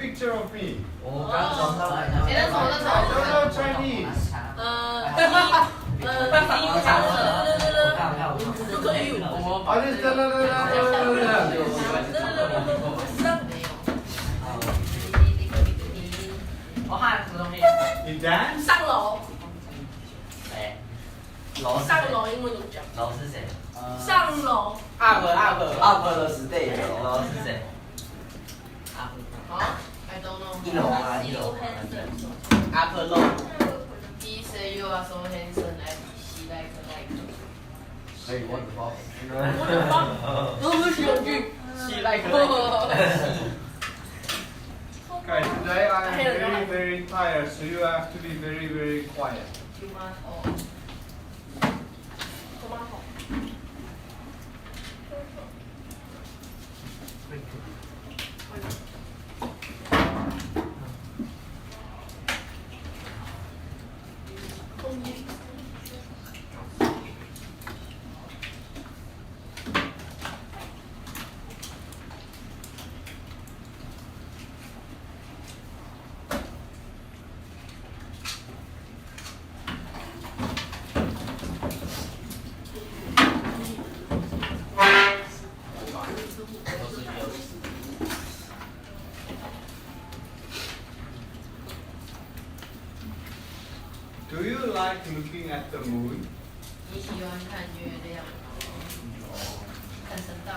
picture of me. 我刚从到来的。那种 I don't know Chinese. 就可以I just da. 我喊什么东西？ You dance? 上楼，谁？楼是谁？上楼英文怎么讲？楼是谁？上楼。up 的 stage 楼是谁？好 I don't know. 一楼啊，一楼。up 楼。He say you are so handsome and she like. Hey, what the fuck? What the fuck? 都不是喜剧。she like. Okay, today I am very, very tired, so you have to be very, very quiet. 有吗？哦。有吗？好。Do you like looking at the moon? 你喜欢看月亮吗？看神大。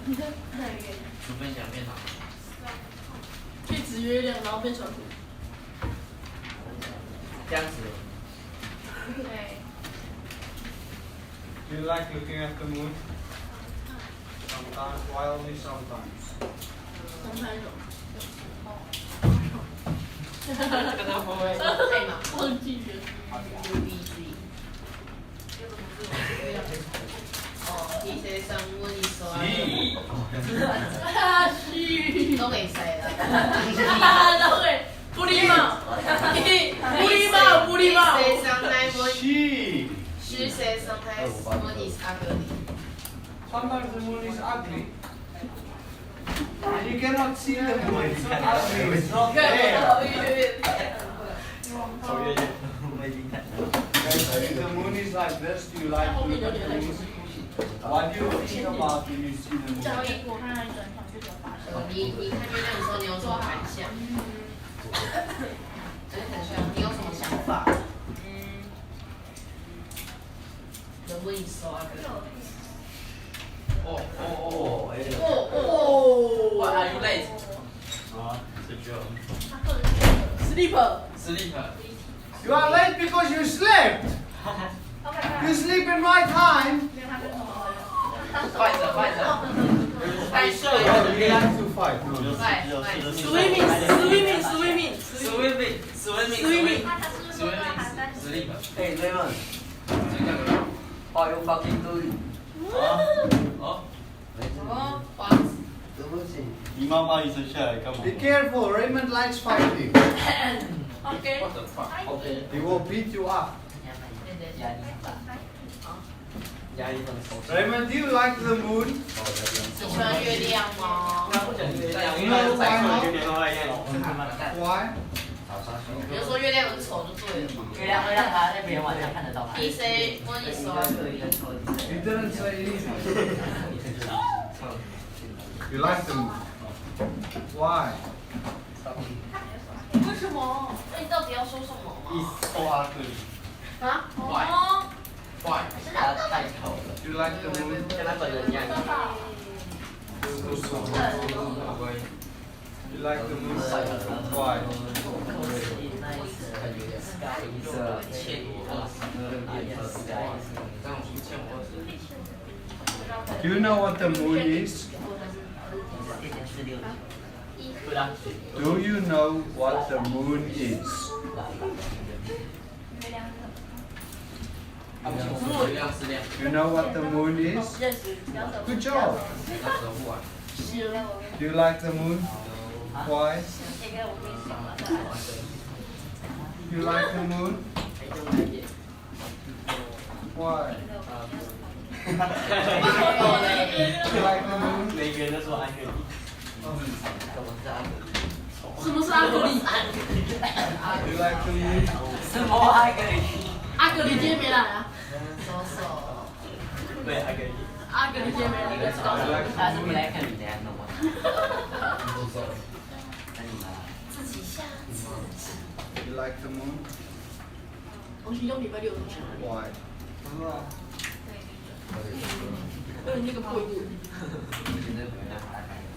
看月亮。除非想变老。可以指月亮，然后变成虎。这样子。对。 Do you like looking at the moon? Sometimes, why only sometimes? 太忙，忘记了。哦，你先生问你说。都没塞了。都没，不礼貌，不礼貌，不礼貌。She. She says sometimes moon is ugly. Sometimes the moon is ugly. You cannot see the moon. It's not ugly. It's not there. Guys, if the moon is like this, do you like to look at the moon? What do you think about when you see the moon? 你看月亮的时候，你有什么感想？真的很像，你有什么想法？能不能说啊？What are you late? Sleep. You are late because you slept. You sleep in my time. 快着。太帅 Oh, 了！ you like to fight? No. Sleep. Hey Raymond, what are you fucking doing? 对不起。你妈妈一生下来干嘛？ Be careful, Raymond likes fighting. OK。 What the fuck? He will beat you up. 压力很熟悉。 Raymond, do you like the moon? 你喜欢月亮吗？ Why? 比如说月亮很丑就对了嘛。月亮会让他在别人晚上看得到他。 He say when you saw. You didn't say anything. You like the moon? Why? 为什么？那你到底要说什么嘛？ so ugly. 啊？坏，他太丑了， You like the moon? 跟他本人一样。 You like the moon? Why? Do you know what the moon is? Do you know what the moon is? You know what the moon is? Good job. Do you like the moon? Why? You like the moon? Why? You like the moon? 每个人都说爱个你。什么是阿格里？ You like the moon? 什么爱格里？阿格里今天没来啊？对，爱格里。阿格里今天没来，知道 You 吗？ like 他 the 是 moon? 布莱克里的呀，懂吗？那你呢？ You like the moon? 我是用礼拜六的东西。 Why? 那个不一定。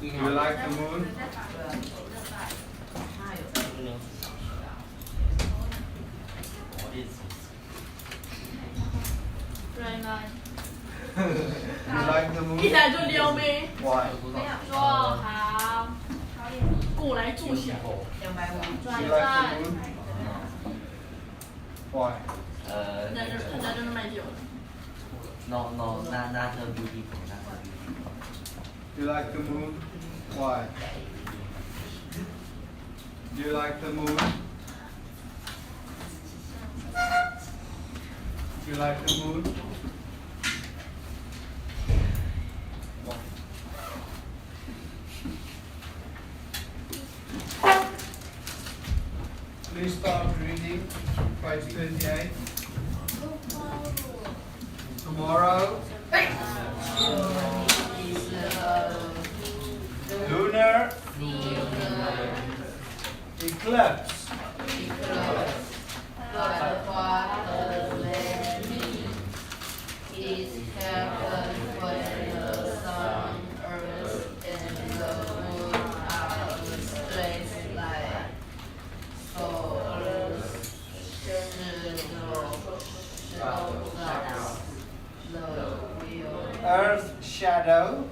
You like the moon? You like the 一 moon? 来就撩妹， Why? 说好，过来坐下， You 转 like 转 the。moon? Why? 他在那卖酒。 No, not the beautiful, not the beautiful. You like the moon? Why? You like the moon? You like the moon? Please start reading page 28. Tomorrow, lunar eclipse. Earth shadow.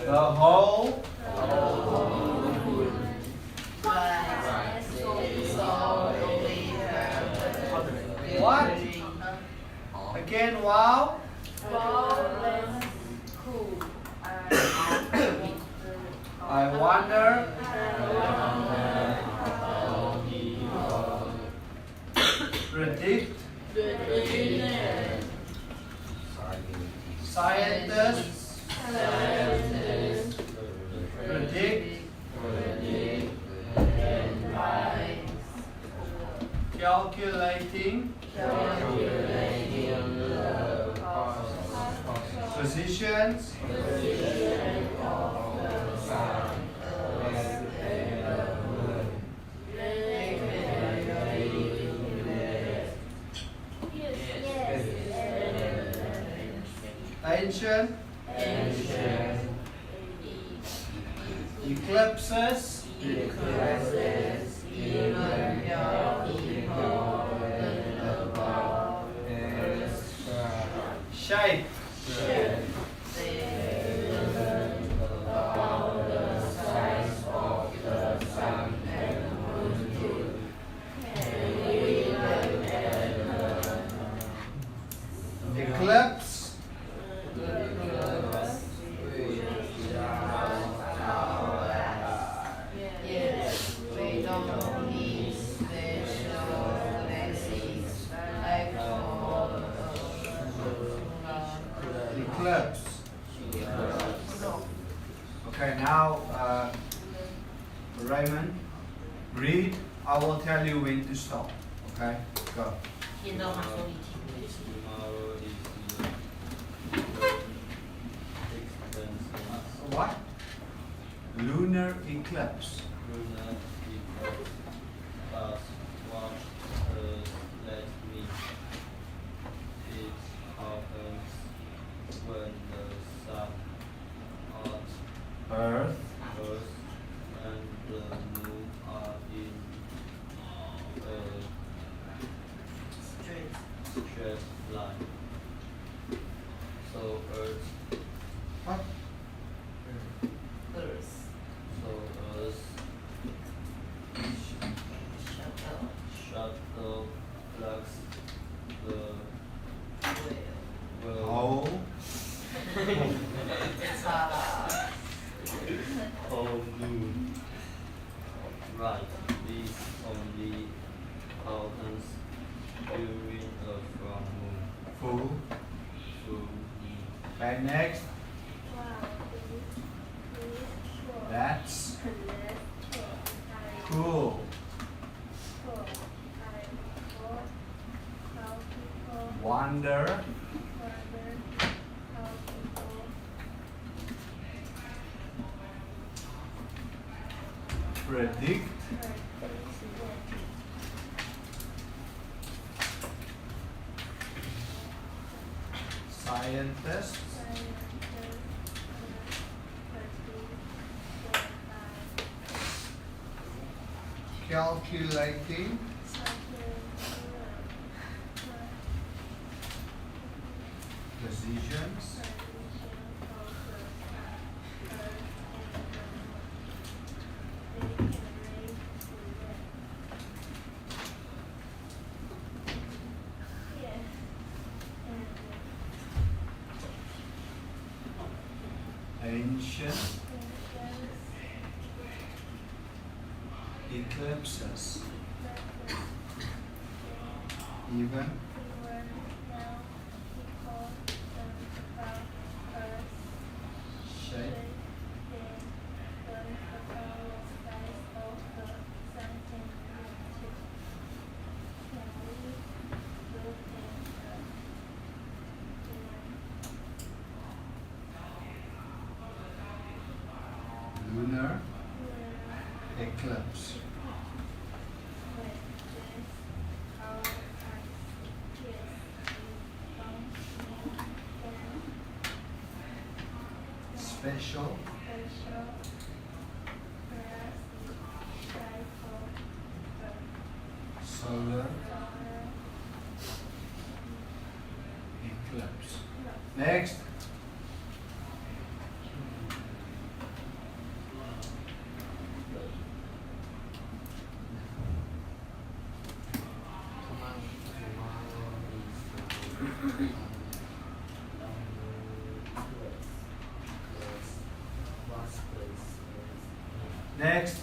The whole what? Again, wow. I wonder. Predict. Scientists predict. Calculating. Physicians. Ancient. Eclipses. Shape. Eclipse. Eclipse. Okay, now Raymond, read. I will tell you when to stop. Okay, go. What? Lunar eclipse. Earth. And the moon are in straight line. So Earth. What? So Earth shuttle flux the Whole. whole moon. Right. This only happens during a full moon. Full. Full moon. Okay, next. That's cool. Wonder. Predict. Scientists. Calculating. Decisions. Ancient. Eclipses. Even. Shape. Lunar eclipse. Special. Solar eclipse. Next. Next.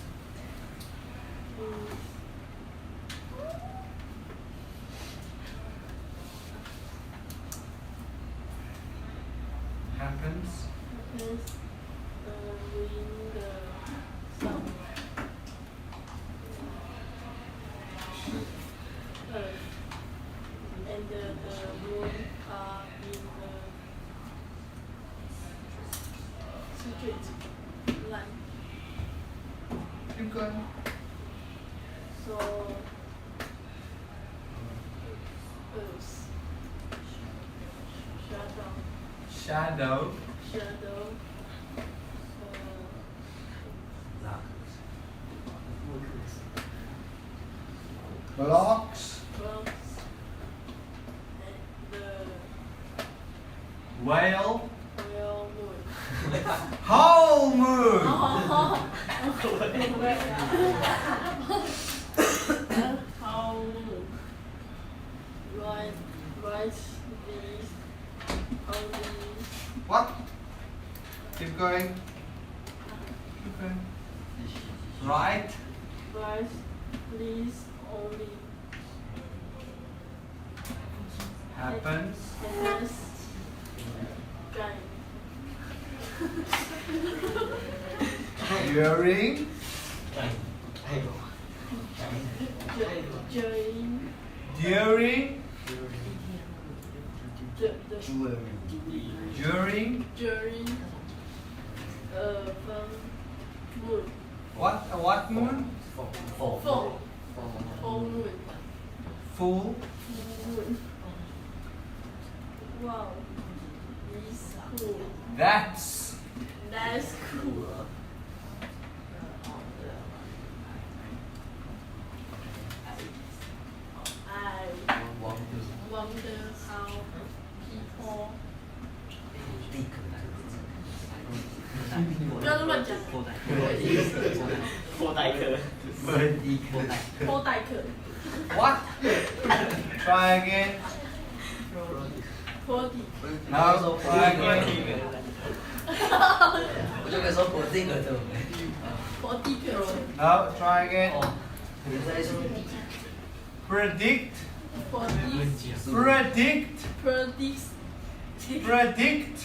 Happens. And the moon are in the secret line. Keep going. So Earth Shadow. shadow Blocks. blocks and the Whale. whale moon. Whole moon. How moon? Right these only What? Keep going. Keep going. Right. right these only Happens. and guy During. during During. during During. moon What moon? full moon Full. moon. Wow, it's cool. That's. That's cool. I wonder how people 不要这么讲，破代课，拖代课， What? Try again. 拖地， No. Try again. 我就跟你说破这个对不对？拖地课， No. Try again. 哦，你在说 Predict. Predict. predict Predict. predict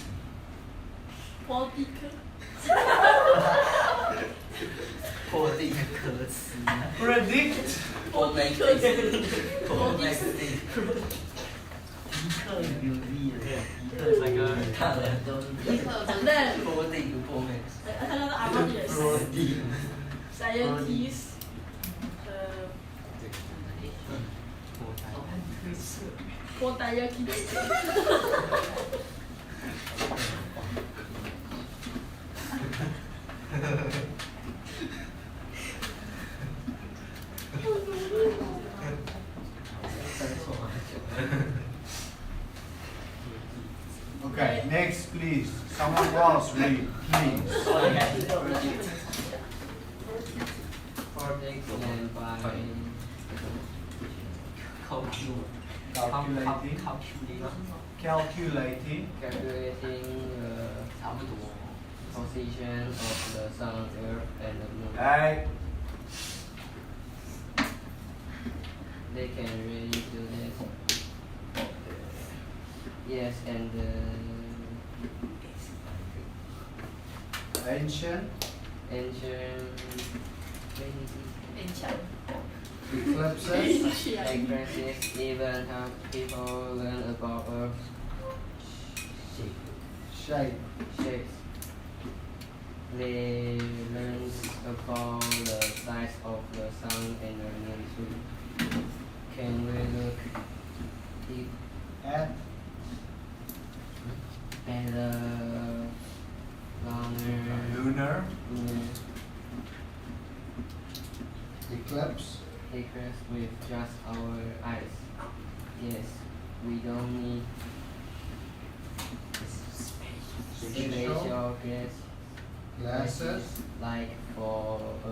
破这个歌词。 Predict. 破没科技破没克有力了，那个看了都反正破这个破没。他叫做 Amadeus Prodigy scientist prodict Okay, next please. Someone else read, please. Predict and by Calculating. calculating the 差不多 position of the sun, earth, and the moon. Hey. They can really do this. Yes, and Ancient. ancient Eclipses. eclipses even help people learn about Earth Shape. shapes. They learn about the size of the sun and the moon too. Can we look At. at the Lunar. lunar Eclipse. eclipse with just our eyes? Yes, we don't need spatial Glasses. like for a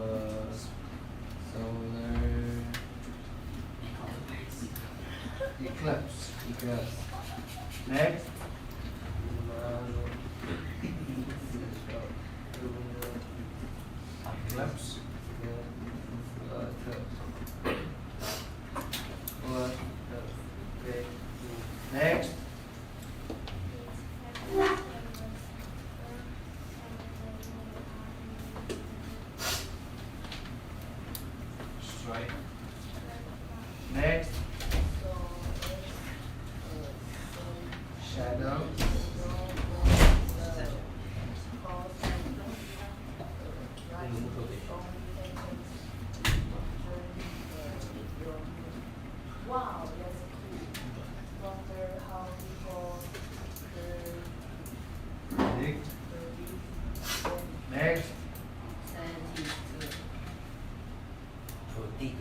solar Eclipse. eclipse. Next. Eclipse. Next. Straight. Next. Shadow. Wow, that's cool. Wonder how people Predict. Next. scientists predict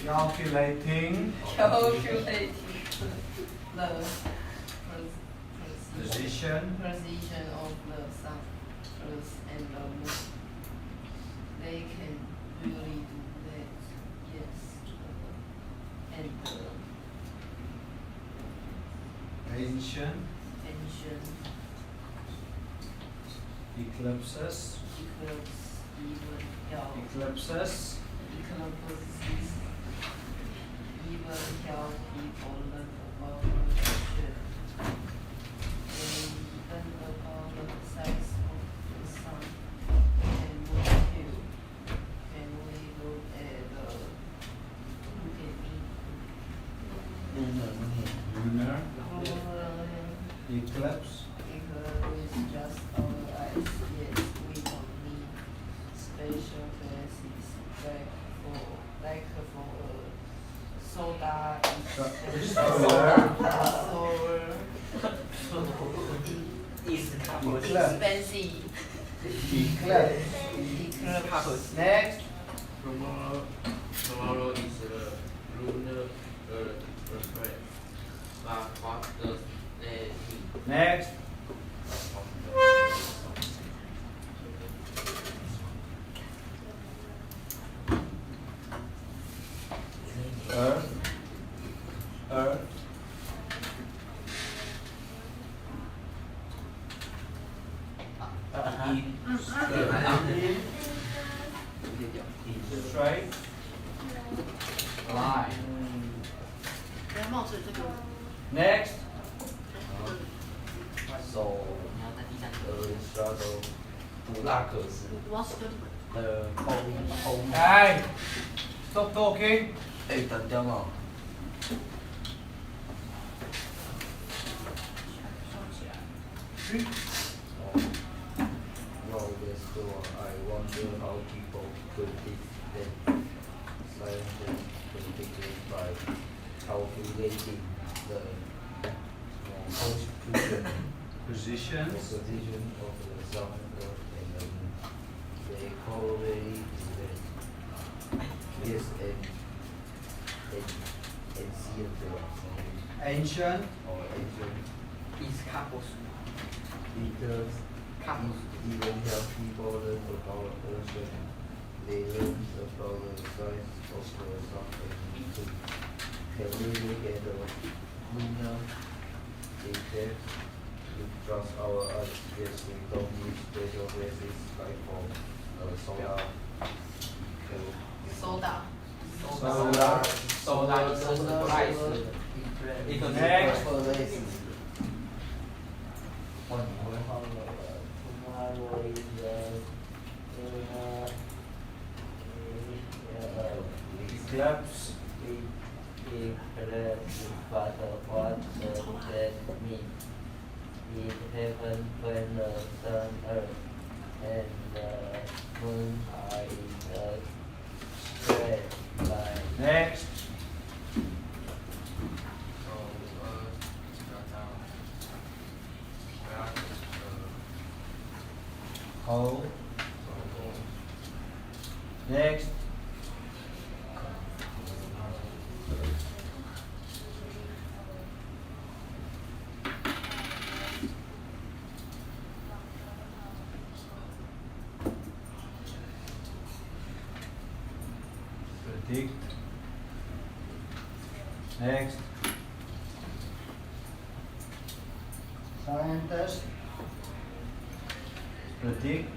Calculating. calculating the Position. position of the sun, earth, and the moon. They can really do that, yes. And Ancient. ancient Eclipses. eclipse even help Eclipses. eclipses even help people learn about the future. They learn about the size of the sun and moon too. And we look at me. Lunar. Lunar Eclipse. with just our eyes. Yes, we don't need special glasses like for soda Solar. expensive Eclipse. eclipse. Next. Tomorrow is the lunar eclipse. But what does that mean? Next. Earth. Earth. straight line. 不要冒着这个。 Next. So struggle 不大可视 What's the Hey, stop talking. 哎，等掉嘛。 Well, yes, so I wonder how people predict them scientifically by calculating the Positions. position of the sun, earth, and the moon. They correlate them. Yes, Ancient. or ancient Is couples. because even help people learn about the ocean. They learn about the size of the sun and moon too. Can we look at the lunar effect? To trust our eyes, yes, we don't need special glasses like for solar. soda？ Solar is a surprise. Next. 换你会好了，tomorrow is Eclipse. but what does that mean? It happens when the sun, earth, and the moon are in a straight line. Next. So, Hold. Next. Predict. Next. Scientist. Predict.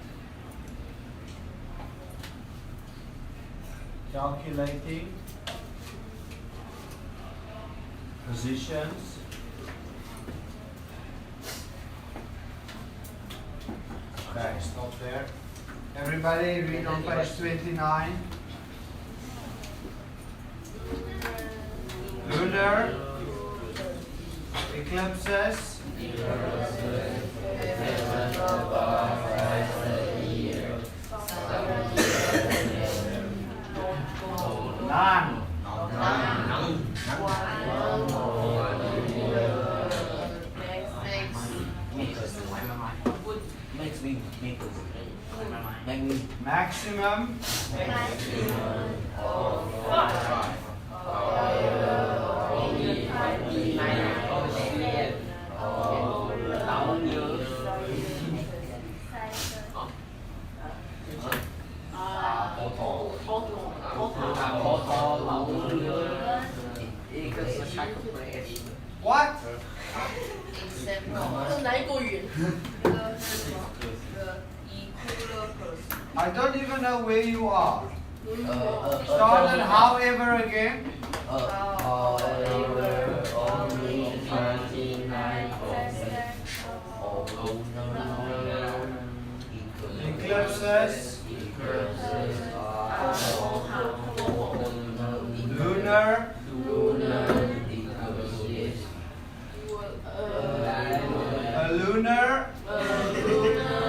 Calculating. Positions. Okay, stop there. Everybody read on page 29. Lunar eclipses. None. Maximum. What? 这哪一个圆？ I don't even know where you are. Start and however again. Eclipses. Lunar. A lunar.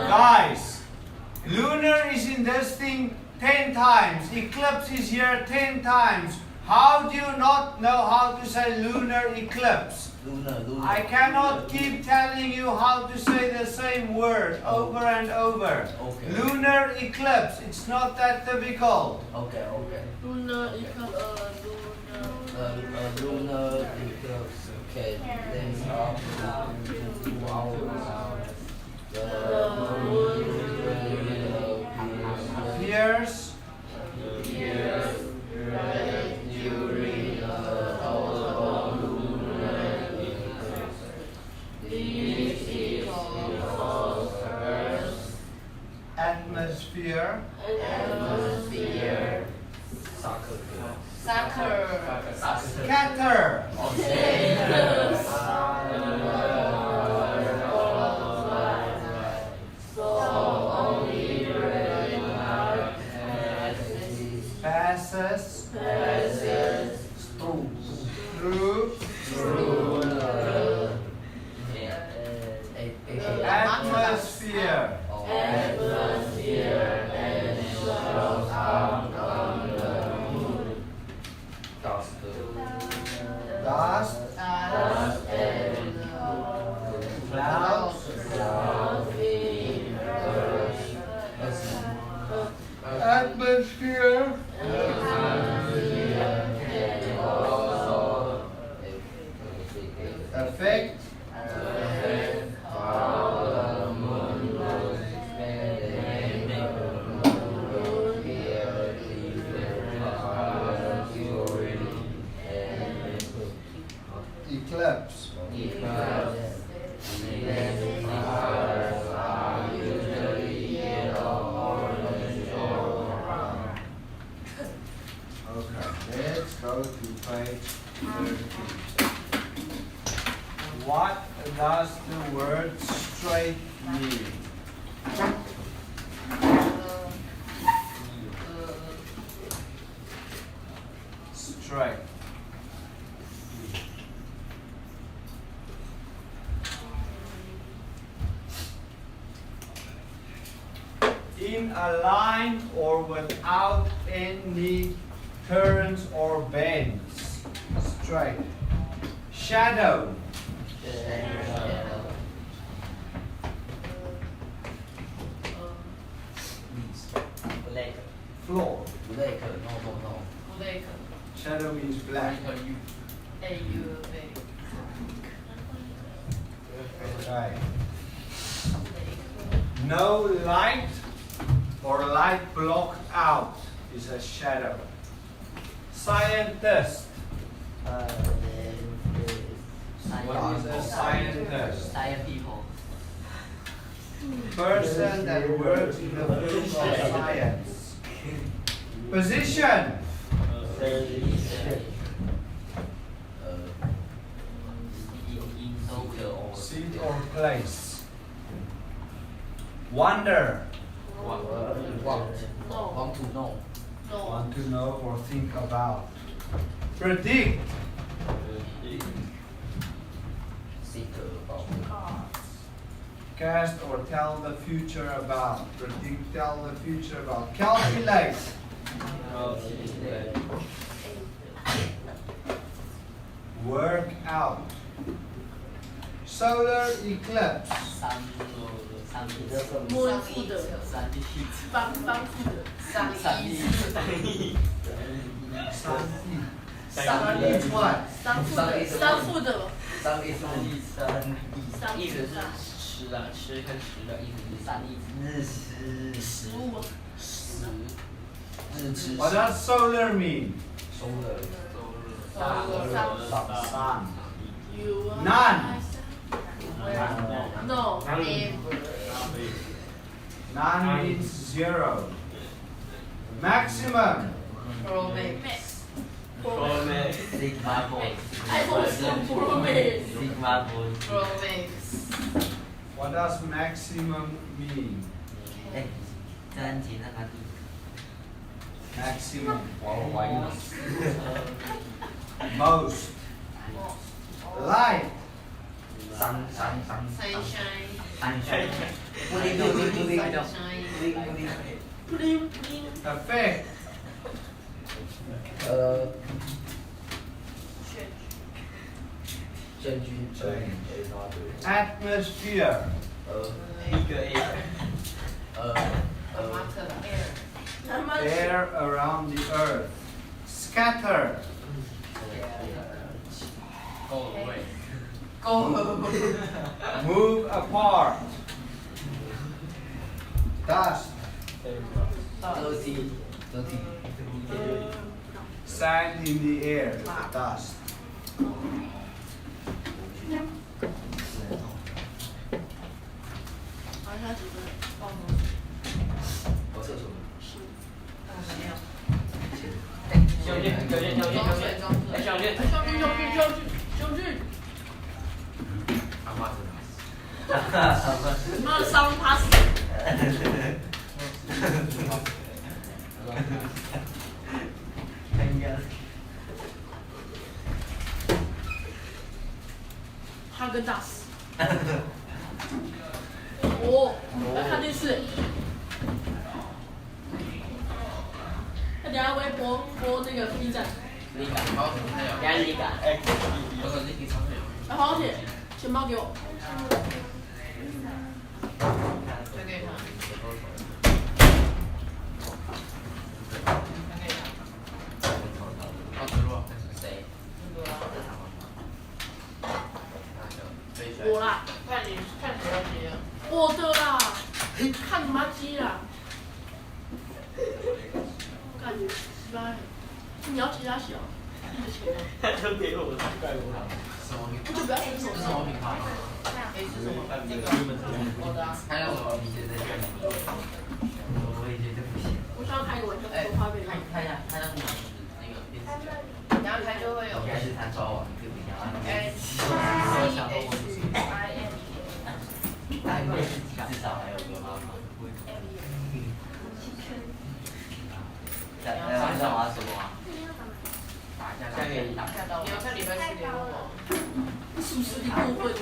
Guys, lunar is in this thing 10 times. Eclipse is here 10 times. How do you not know how to say lunar eclipse? I cannot keep telling you how to say the same word over and over. Okay. Lunar eclipse, it's not that difficult. Okay. lunar eclipse Lunar eclipse can last up to 2 hours. The moon Appears during the total lunar eclipse. This is because Earth affect how the moon looks when they make a moon appear different colors during an eclipse. eclipse. Its colors are usually yellow, orange, or brown. Okay, let's go to page 13. What does the word straight mean? Straight. In a line or without any turns or bends. Straight. Shadow. black Floor. black no Black. Shadow means black. A-U-A. Right. No light or light blocked out is a shadow. Scientist. What is a scientist? Science people. Person that works in the field of science. Position. Seat or place. Wonder. Want to know. Want to know or think about. Predict. Cast or tell the future about. Predict, tell the future about. Calculate. Work out. Solar eclipse. 三摸腹的，三方腹的，上衣，Sun is what? 商腹的，意思是吃的，吃跟食的意思是三意思。食物，日吃 What does solar mean? Sun. you None. no never None means zero. Maximum. Pro Max Sigma bone. iPhone 是 Pro Max Sigma bone. Pro Max What does maximum mean? 这很简单吗？ Maximum. 我怀疑了。 Most. Light. Sunshine Sunshine. Pudding. Pudding Effect. Atmosphere. Air around the earth. Scatter. Go away. Move apart. Dust. Dirty. Sand in the air. Dust.妈的伤他死。哈根达斯。哦，来看电视。他等下会播那个 B 站。你敢？等下你敢？我手机给长腿。哎，黄小姐，钱包给我。再给他。谁？我啦，看你看谁要接啊？我的啦，看你妈鸡啦，感觉失败。你要其他小，你的钱啊，他都给我，怪我。我就不要伸手。这是什么品牌？哎，是什么？这个我的啊。还有什么你觉得？我也觉得不行。我想要开个玩笑，说花呗。看一下，看那是哪个那个电视剧？然后它就会有应该是他抓网一个比较。至少还有个妈妈。来晚上玩什么啊？下面打。你要看礼拜4联络吗？属实力过分。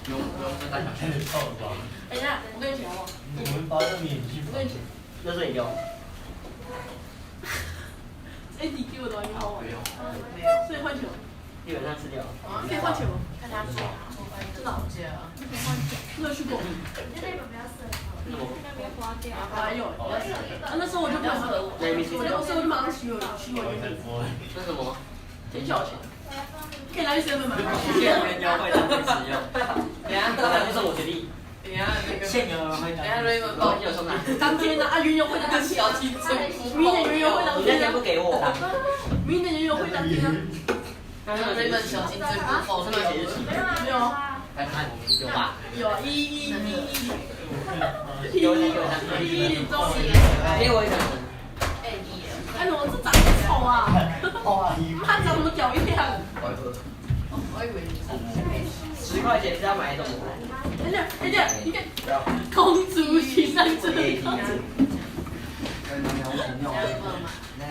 用这大小线操作。哎呀，我跟你讲哦，我们把这免去。我跟你讲，热水有。哎，你给我的你好玩。没有。没有。所以换球。基本上吃掉。可以换球吗？看他说，真的好接啊。没有去过。还有，那时候我就不想喝，我就马上取我原名。这什么？挺小钱，可以拿去7-Eleven买。现原优惠当天使用。等下，当然就是我决定。等下那个。现原优惠。等下Raymond哦，有送哪？当天的原优惠的当天。小青春。明年原优惠当天。那天不给我。明年原优惠当天。Raymond 小青春不否上面写日期。没有。来看，有吧？有啊，11中。给我一个。哎，怎么这长得丑啊？他长什么屌样？我以为你是。 10块钱是要买一种。等等，你看，公主请上车。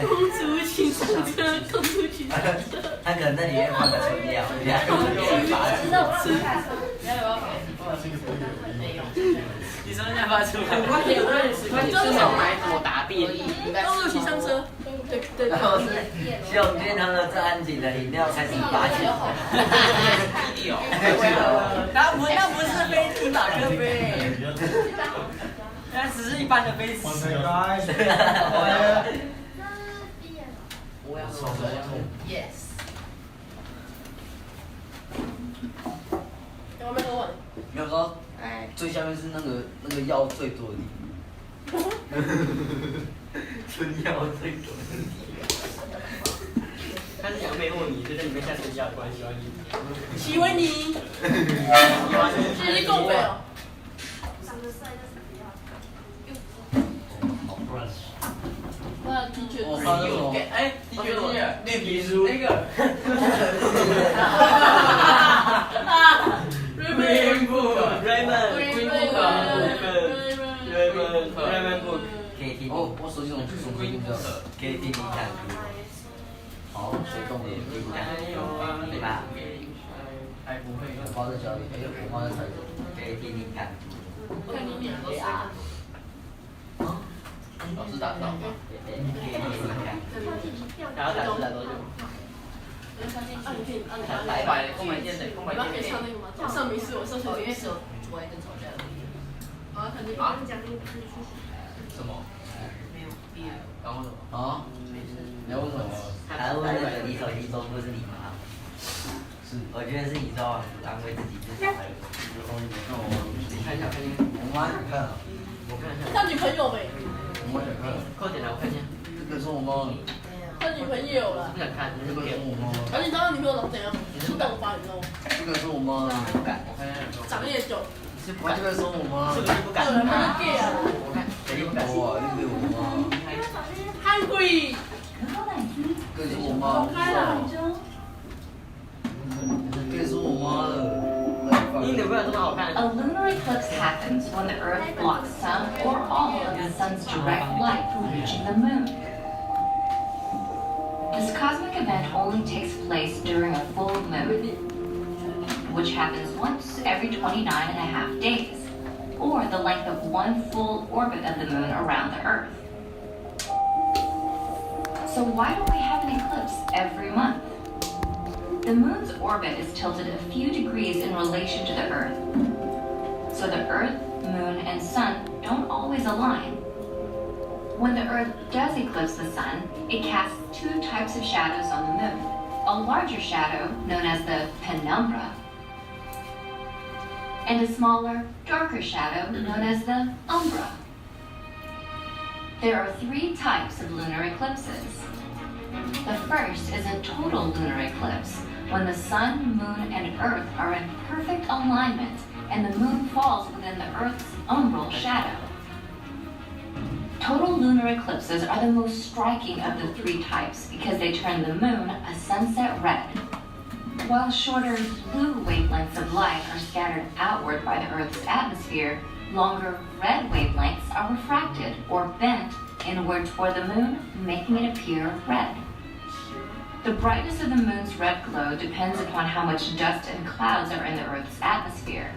公主请上车，公主请上车。他可能在里面放个存料，公主知道吃。你要不要给？没有。你说人家发出来？5块钱，10块钱是要买什么答辩？公主请上车。对。希望他们这安井的饮料开始发起。它不是飞机马克杯，它只是一般的杯子。我要手痛。Yes。有没有喝完？没有说，最下面是那个药最多的地方。春药最多的地方。它是杨梅或你，就跟你们下睡觉的关系而已。喜欢你。这是够肥哦。长得帅但是不要。好 brush。那的确。我发那种。哎，的确是绿皮书。那个。Raymond book。可以听。哦，我手机上就是可以听听看。好，水动的听看，对吧？我放在脚里，我放在腿上，可以听听看。看你脸都啊。老师打到吗？可以听听看。然后打字打多久？按白白空白键的空白键。可以唱那个吗？我上没事，我上学没事。我跟吵架而已。啊，肯定。什么？没有毕业。然后什么？啊？你要问什么？还问那个你手机中不是你吗？是，我觉得是你说安慰自己，至少还有有东西没看我，你看一下，看一下。我妈想看啊。我看一下。他女朋友没？我妈想看。快点来，我看一下。这个是我妈。他女朋友了。不想看，这个是我妈。而且你知道他女朋友长怎样吗？是动发，你知道吗？这个是我妈。不敢，我看一下。长也久。是不敢。这个是我妈。是不是不敢？他是 gay 啊。我看，肯定不敢。哇，这个我妈。Hungry。这个是我妈。这个是我妈的。你女朋友这么好看。 A lunar eclipse happens when the Earth blocks some or all of the sun's direct light from reaching the moon. This cosmic event only takes place during a full moon, which happens once every 29.5 days, or the length of one full orbit of the moon around the Earth. So why don't we have an eclipse every month? The moon's orbit is tilted a few degrees in relation to the Earth. So the Earth, moon, and sun don't always align. When the Earth does eclipse the sun, it casts two types of shadows on the moon. A larger shadow, known as the penumbra, and a smaller, darker shadow known as the umbra. There are 3 types of lunar eclipses. The first is a total lunar eclipse, when the sun, moon, and earth are in perfect alignment and the moon falls within the earth's umbral shadow. Total lunar eclipses are the most striking of the 3 types because they turn the moon a sunset red. While shorter blue wavelengths of light are scattered outward by the Earth's atmosphere, longer red wavelengths are refracted or bent inward toward the moon, making it appear red. The brightness of the moon's red glow depends upon how much dust and clouds are in the Earth's atmosphere.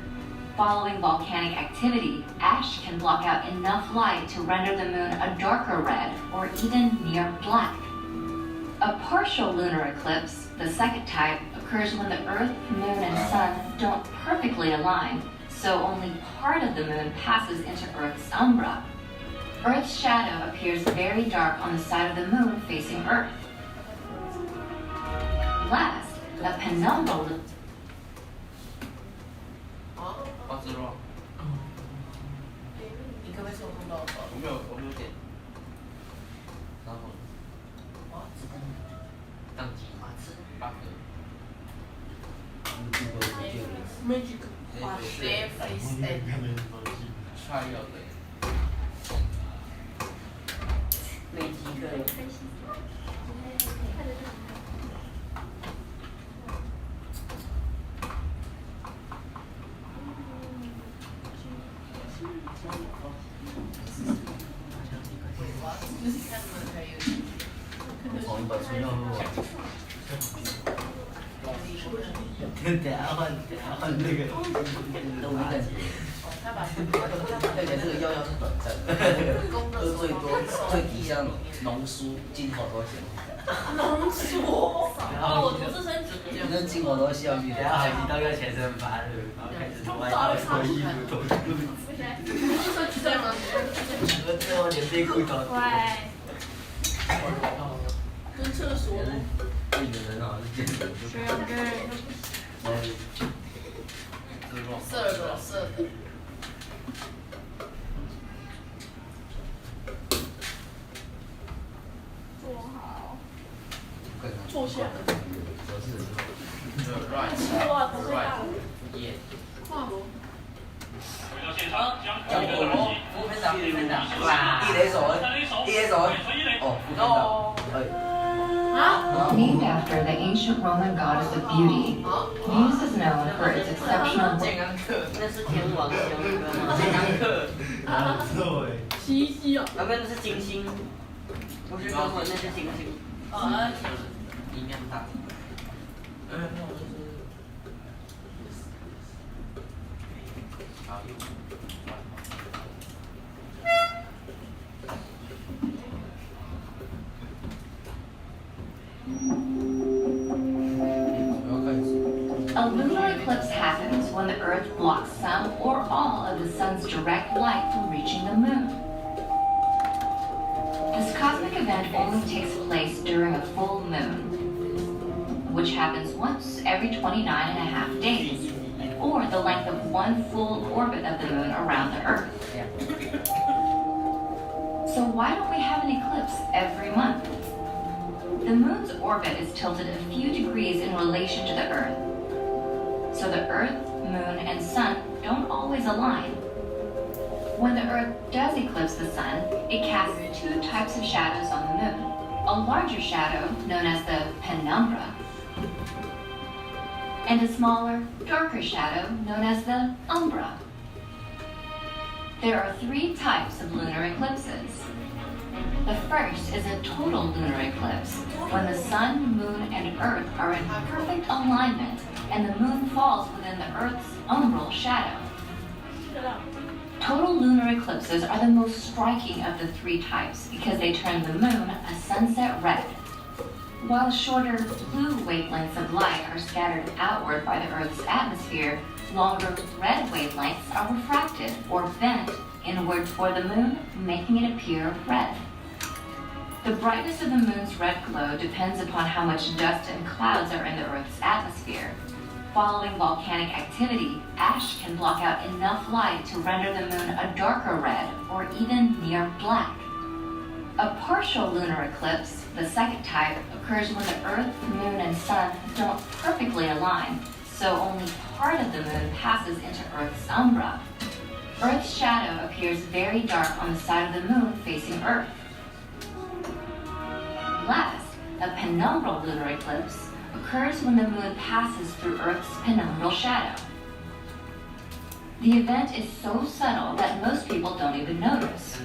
Following volcanic activity, ash can block out enough light to render the moon a darker red or even near black. A partial lunar eclipse, the second type, occurs when the Earth, moon, and sun don't perfectly align, so only part of the moon passes into Earth's umbra. Earth's shadow appears very dark on the side of the moon facing Earth. Last, a penumbral. What's wrong? 你可不可以从头到尾？我没有点。然后宕机，bug。Magic。 Share face and try 要的。没几个人。从一本书要录完。等下换那个，都没感觉。而且这个药是短暂的，喝最多最底下浓缩进口都行。浓缩。我独自身体。那进口都效率，等下好几到要全身发热，然后开始脱外套、脱衣服、脱裤子。喝最后连内裤都。乖。跟厕所。对的人好像是健身。色的。坐好。坐下。哇，不会大。耶。跨模。副班长，哇！一垒手，哦，副班长，Named after the ancient Roman goddess of beauty, Venus is known for its exceptional. 那是天王星吗？健康课。西西哦。那是金星，不是跟我那是金星。音量大。那我就是。A lunar eclipse happens when the Earth blocks some or all of the sun's direct light from reaching the moon. This cosmic event only takes place during a full moon, which happens once every 29.5 days, or the length of one full orbit of the moon around the Earth. So why don't we have an eclipse every month? The moon's orbit is tilted a few degrees in relation to the Earth, so the Earth, moon, and sun don't always align. When the Earth does eclipse the sun, it casts 2 types of shadows on the moon. A larger shadow, known as the penumbra, and a smaller, darker shadow, known as the umbra. There are 3 types of lunar eclipses. The first is a total lunar eclipse, when the sun, moon, and Earth are in perfect alignment and the moon falls within the Earth's umbral shadow. Total lunar eclipses are the most striking of the 3 types because they turn the moon a sunset red. While shorter blue wavelengths of light are scattered outward by the Earth's atmosphere, longer red wavelengths are refracted or bent inward toward the moon, making it appear red. The brightness of the moon's red glow depends upon how much dust and clouds are in the Earth's atmosphere. Following volcanic activity, ash can block out enough light to render the moon a darker red or even near black. A partial lunar eclipse, the second type, occurs when the Earth, Moon, and Sun don't perfectly align, so only part of the moon passes into Earth's umbra. Earth's shadow appears very dark on the side of the moon facing Earth. Last, a penumbral lunar eclipse occurs when the moon passes through Earth's penumbral shadow. The event is so subtle that most people don't even notice.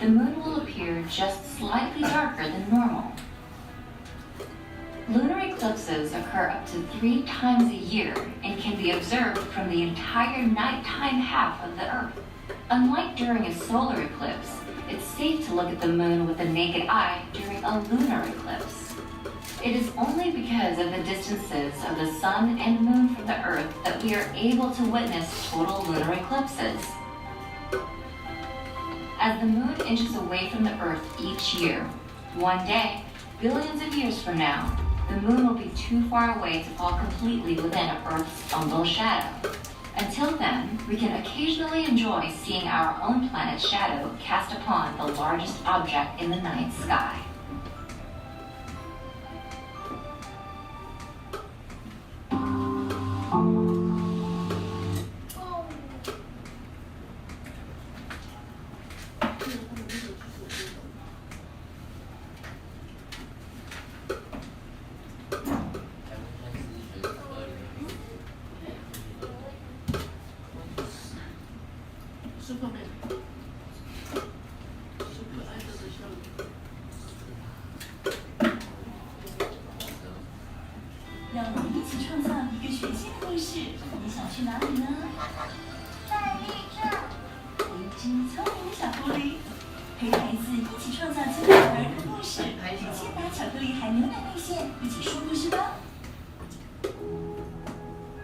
The moon will appear just slightly darker than normal. Lunar eclipses occur up to 3 times a year and can be observed from the entire nighttime half of the Earth. Unlike during a solar eclipse, it's safe to look at the moon with the naked eye during a lunar eclipse. It is only because of the distances of the sun and moon from the Earth that we are able to witness total lunar eclipses. As the moon inches away from the Earth each year, one day, billions of years from now, the moon will be too far away to fall completely within Earth's umbral shadow. Until then, we can occasionally enjoy seeing our own planet's shadow cast upon the largest object in the night sky.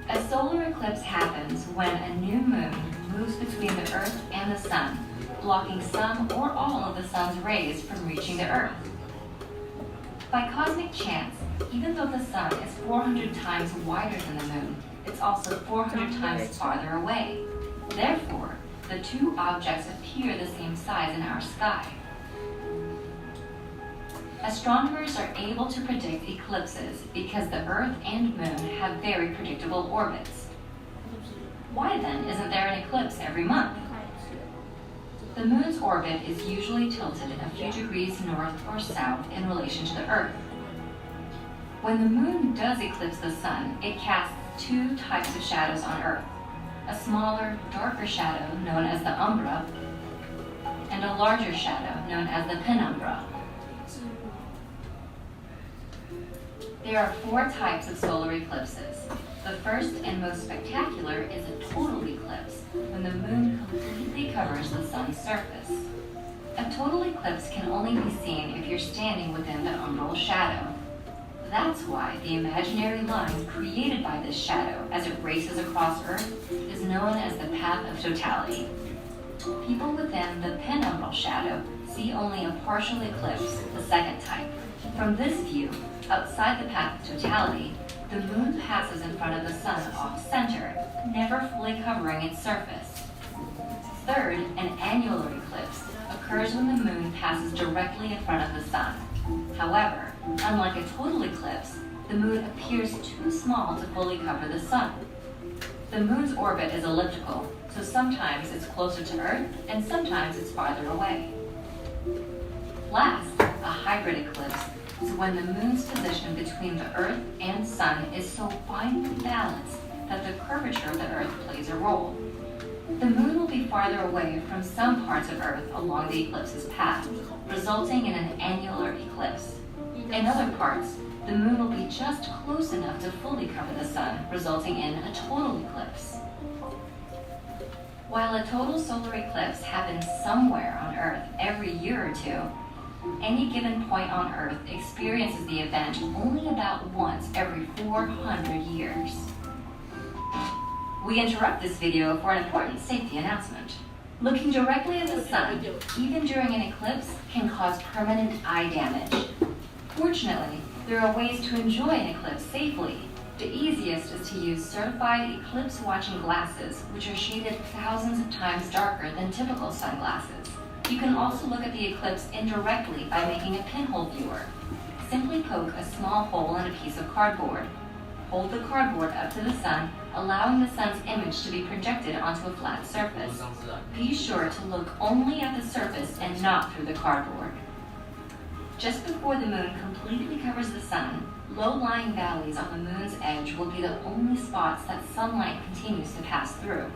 A solar eclipse happens when a new moon moves between the Earth and the Sun, blocking some or all of the Sun's rays from reaching the Earth. By cosmic chance, even though the Sun is 400 times wider than the Moon, it's also 400 times farther away. Therefore, the two objects appear the same size in our sky. Astronomers are able to predict eclipses because the Earth and Moon have very predictable orbits. Why then isn't there an eclipse every month? The Moon's orbit is usually tilted a few degrees north or south in relation to the Earth. When the Moon does eclipse the Sun, it casts 2 types of shadows on Earth: a smaller, darker shadow known as the umbra, and a larger shadow known as the penumbra. There are 4 types of solar eclipses. The first and most spectacular is a total eclipse, when the moon completely covers the sun's surface. A total eclipse can only be seen if you're standing within the umbral shadow. That's why the imaginary line created by this shadow as it races across Earth is known as the path of totality. People within the penumbral shadow see only a partial eclipse, the second type. From this view, outside the path of totality, the moon passes in front of the sun off-center, never fully covering its surface. Third, an annular eclipse occurs when the moon passes directly in front of the sun. However, unlike a total eclipse, the moon appears too small to fully cover the sun. The moon's orbit is elliptical, so sometimes it's closer to Earth and sometimes it's farther away. Last, a hybrid eclipse is when the moon's position between the Earth and Sun is so finely balanced that the curvature of the Earth plays a role. The moon will be farther away from some parts of Earth along the eclipse's path, resulting in an annular eclipse. In other parts, the moon will be just close enough to fully cover the sun, resulting in a total eclipse. While a total solar eclipse happens somewhere on Earth every year or 2, any given point on Earth experiences the event only about once every 400 years. We interrupt this video for an important safety announcement. Looking directly at the sun, even during an eclipse, can cause permanent eye damage. Fortunately, there are ways to enjoy an eclipse safely. The easiest is to use certified eclipse watching glasses, which are shaded thousands of times darker than typical sunglasses. You can also look at the eclipse indirectly by making a pinhole viewer. Simply poke a small hole in a piece of cardboard. Hold the cardboard up to the sun, allowing the sun's image to be projected onto a flat surface. Be sure to look only at the surface and not through the cardboard. Just before the moon completely covers the sun, low-lying valleys on the moon's edge will be the only spots that sunlight continues to pass through.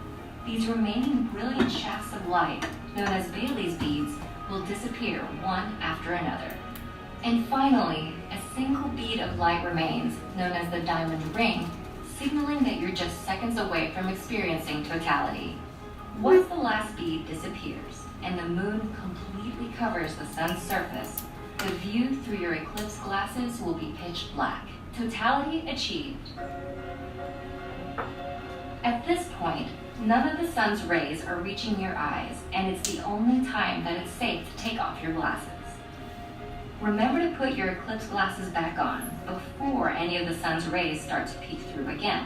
These remaining brilliant shafts of light, known as Bailey's beads, will disappear one after another. And finally, a single bead of light remains, known as the diamond ring, signaling that you're just seconds away from experiencing totality. Once the last bead disappears and the moon completely covers the sun's surface, the view through your eclipse glasses will be pitch black. Totality achieved. At this point, none of the sun's rays are reaching your eyes, and it's the only time that it's safe to take off your glasses. Remember to put your eclipse glasses back on before any of the sun's rays start to peek through again.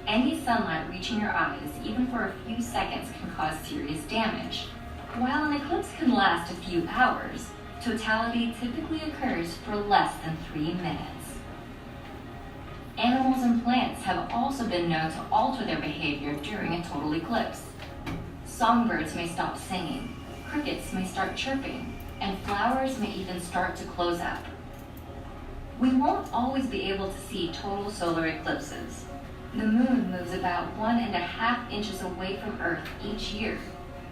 Any sunlight reaching your eyes, even for a few seconds, can cause serious damage. While an eclipse can last a few hours, totality typically occurs for less than 3 minutes. Animals and plants have also been known to alter their behavior during a total eclipse. Songbirds may stop singing, crickets may start chirping, and flowers may even start to close up. We won't always be able to see total solar eclipses. The moon moves about 1.5 inches away from Earth each year.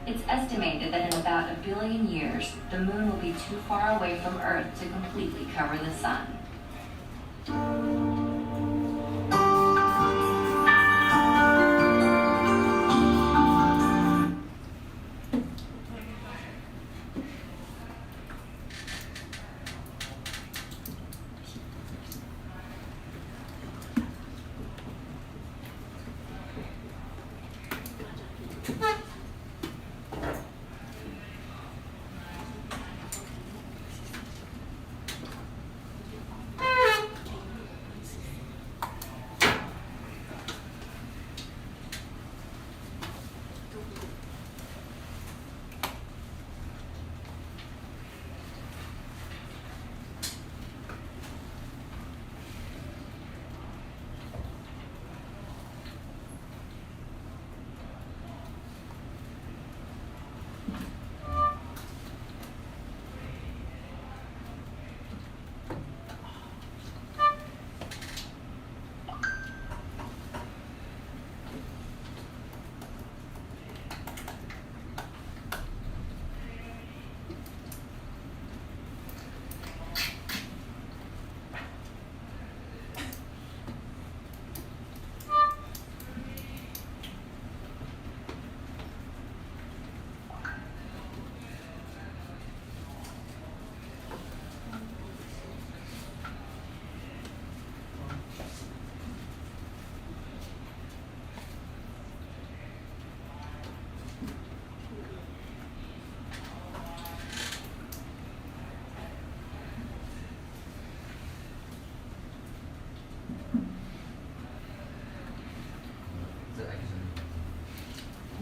It's estimated that in about 1 billion years, the moon will be too far away from Earth to completely cover the sun.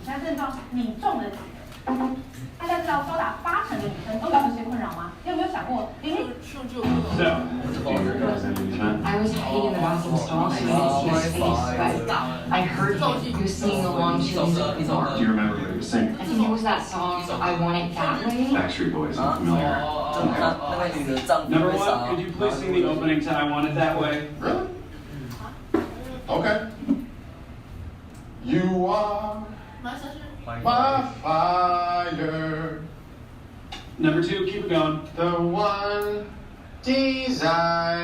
现在认到你中了几个？大家知道高达80%的女生都有这些困扰吗？你有没有想过，明明 I was hiding in the bathroom stall so I didn't see his face, but I heard you singing along to the music before. Do you remember what you were singing? I think it was that song, I Want It That Way. Backstreet Boys, I'm familiar. Number one, could you please sing the opening to I Want It That Way? Really? Okay. You are my fire. Number two, keep it going. The one desire.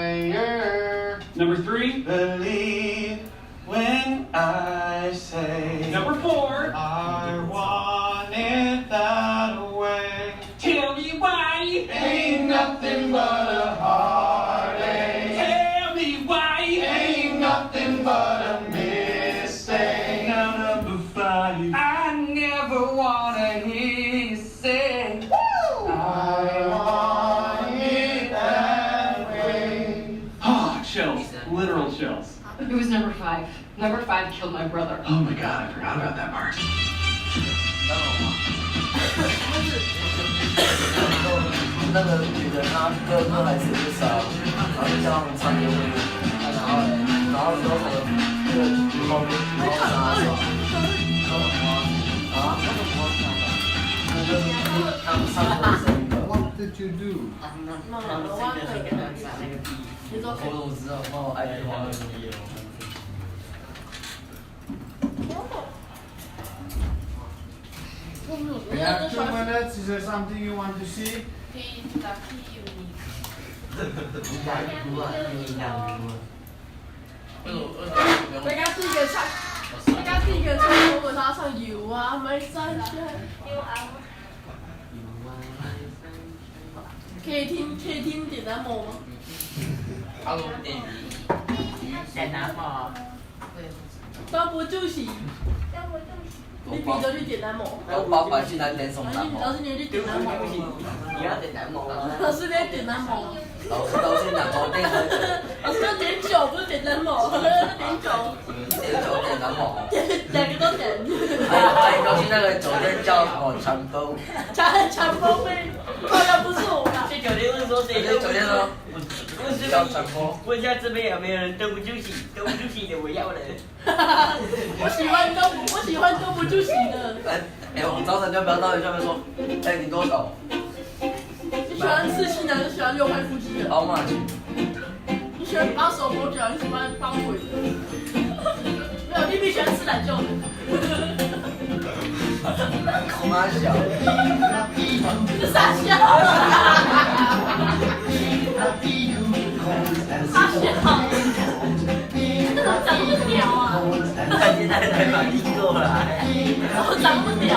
Number three, Believe when I say. number four, I want it that way. tell me why. Ain't nothing but a heartache. Tell me why. Ain't nothing but a mistake. Now number 5. I never wanna hear you say. I want it that way. Ah, chills, literal chills. It was Number 5 killed my brother. Oh my god, I forgot about that part. 那个女的她哥哥还是不少，然后就叫他们唱歌会，然后说什么那个后面然后拿手，啊，那个不唱的，那个他们唱的声音的。What did you do? 我怎么知道？我爱听华语。We have 2 minutes. Is there something you want to see? 大家第一个唱，大家第一个唱，我给他唱有啊，My Sunshine。可以听点男模吗？点男模。当不就是？你闭着去点男模。我爸爸竟然点什么男模？老师你去点男模。你要点男模吗？老师你要点男模。老师男模点喝酒。老师要点酒，不是点男模，点酒。点酒点男模。两个都点。还有就是那个酒店叫什么长风？长风呗，好像不是我的。去酒店问说谁都酒店说。叫长风。问一下这边有没有人都不住席，都不住席的我要了。我喜欢都不住席的。我们早晨就不要到你上面说，你多少？你喜欢刺青的还是喜欢六块腹肌的 ？How much？ 你喜欢把手摸脚还是喜欢帮腿的？没有，你比喜欢吃懒觉的。恐妈小。是傻笑。傻笑。长不屌啊！他现在才把衣过来，我长不屌。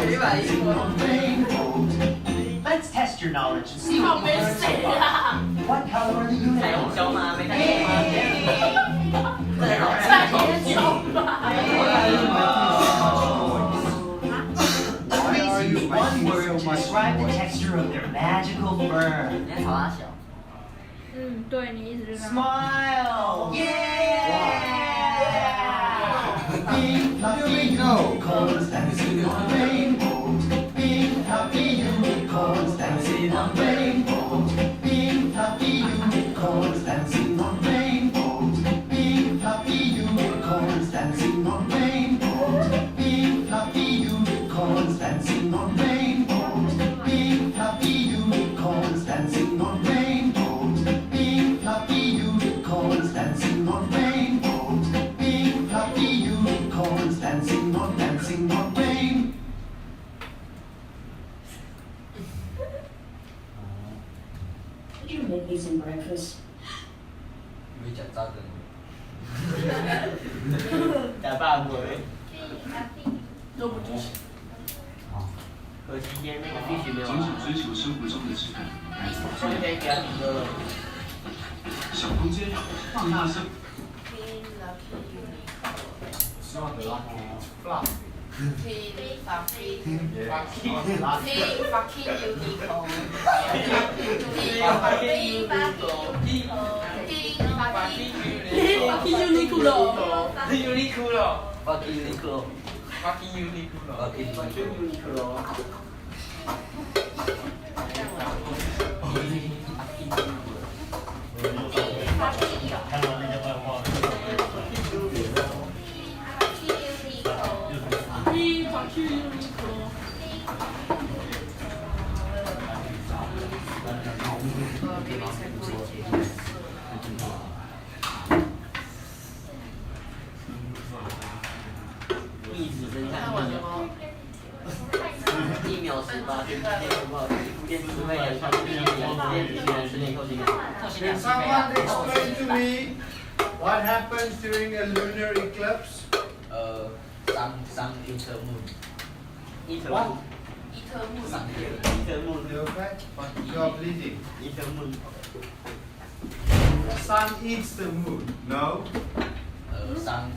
你把衣过来。Let's test your knowledge and see what you learned so far. What color are the 彩虹 unicorns? 熊吗？没看见吗？彩虹熊吧。Use one word to describe the texture of their magical fur. 你在吵他小。对，你一直就这样。 Smile! Yeah! Big fluffy unicorns dancing on rainbows. Big fluffy unicorns dancing on rainbows. Big fluffy unicorns dancing on rainbows. Big fluffy unicorns dancing on rainbows. Big fluffy unicorns dancing on rainbows. Big fluffy unicorns dancing on rainbows. Big fluffy unicorns dancing on rainbows. Big fluffy unicorns dancing on rain. Did you make me some breakfast? 没讲炸的。打爸爸。都不住席。可惜今天那个必须没有。仅仅追求生活中的质感，所以可以给他顶个小空间，放大声。希望得到 flop。Pink fucking unicorn.逆子侦探1秒18分，电子位的超电子10点扣心感。 Can someone explain to me what happens during a lunar eclipse? Sun intermoon. What? Intermoon. You okay? You are bleeding. Intermoon. The sun eats the moon. No. Sun.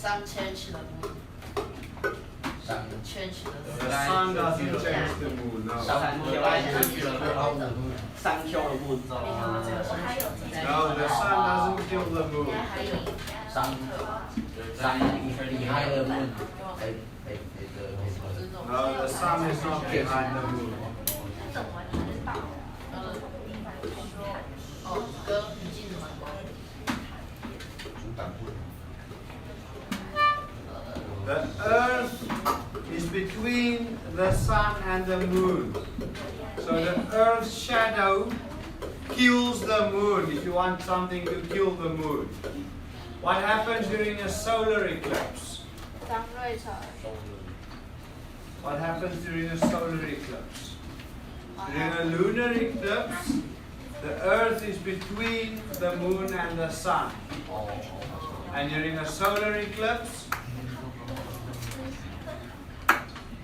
上千起了。change The the sun doesn't change the moon, no. Sun kill the moon. No, the sun doesn't kill the moon. Sun behind the moon. No, the sun is not behind the moon. 哦，歌已经很多。 The earth is between the sun and the moon. So the earth's shadow kills the moon if you want something to kill the moon. What happens during a solar eclipse? What happens during a solar eclipse? During a lunar eclipse, the earth is between the moon and the sun. And during a solar eclipse,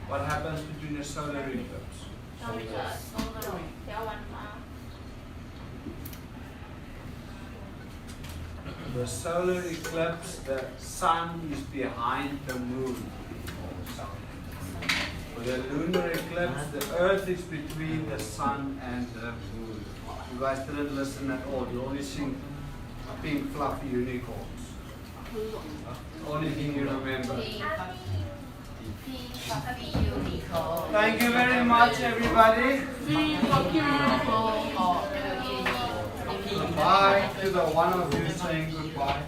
what happens between a solar eclipse? The solar eclipse, the sun is behind the moon. For the lunar eclipse, the earth is between the sun and the moon. You guys didn't listen at all. You only sing pink fluffy unicorns. Only thing you remember. Thank you very much, everybody. Goodbye to the one of you saying goodbye.